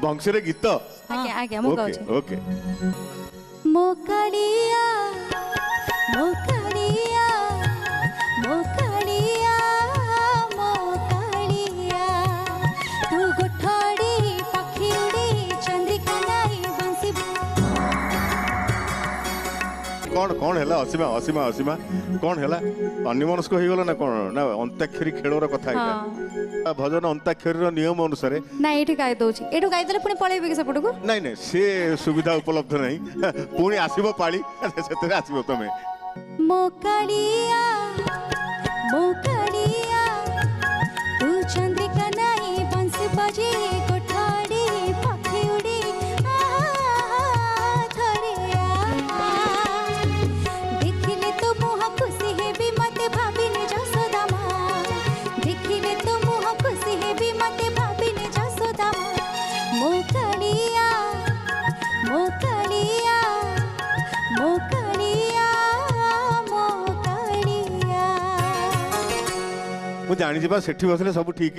ବଂଶୀରେ ଗୀତ ଆଜ୍ଞା ଆଜ୍ଞା ମୁଁ ଓକେ ଗାଉଛି ଓକେ ମୋ କାଳିଆ ମୋ କାଳିଆ ମୋ କାଳିଆ ମୋ କାଳିଆ ତୁ ଗୋଠଡ଼ି ପକ୍ଷୀ ଉଡ଼ି ଚନ୍ଦ୍ରିକା ନାଇ ବଂଶୀ କଣ କଣ ହେଲା ଅସୀମା ଅସୀମା ଅସୀମା କଣ ହେଲା ଅନ୍ୟମନସ୍କ ହେଇଗଲା ନା କଣ ନା ଅନ୍ତାକ୍ଷରୀ ଖେଳର କଥା ଏଇଟା ଭଜନ ଅନ୍ତାକ୍ଷରୀର ନିୟମ ଅନୁସାରେ ନା ଏଇଠି ଗାଇ ଦଉଛି ଏଇଠୁ ଗାଇଦେଲେ ପୁଣି ପଳେଇବେ କି ସେପଟକୁ ନାଇଁ ନାଇଁ ସେ ସୁବିଧା ଉପଲବ୍ଧ ନାହିଁ ପୁଣି ଆସିବ ପାଳି ସେଥିରେ ଆସିବ ତମେ ମୋ କାଳିଆ ତୁ ଚନ୍ଦ୍ରିକା ନାଇ ବଂଶୀ ବଜେ କୋଠାଡ଼ି ପକ୍ଷୀ ଉଡ଼ି ଧରିଆ ଦେଖିଲେ ତୋ ମୁହଁ ଖୁସି ହେବି ମତେ ଭାବିନେ ଯଶୋଦା ମା ଦେଖିଲେ ତୋ ମୁହଁ ଖୁସି ହେବି ମତେ ଭାବିନେ ଯଶୋଦା ମା ମୋ କାଳିଆ ମୋ କାଳିଆ ମୋ କାଳିଆ ମୋ କାଳିଆ ମୁଁ ଜାଣିଛି ବା ସେଠି ବସିଲେ ସବୁ ଠିକ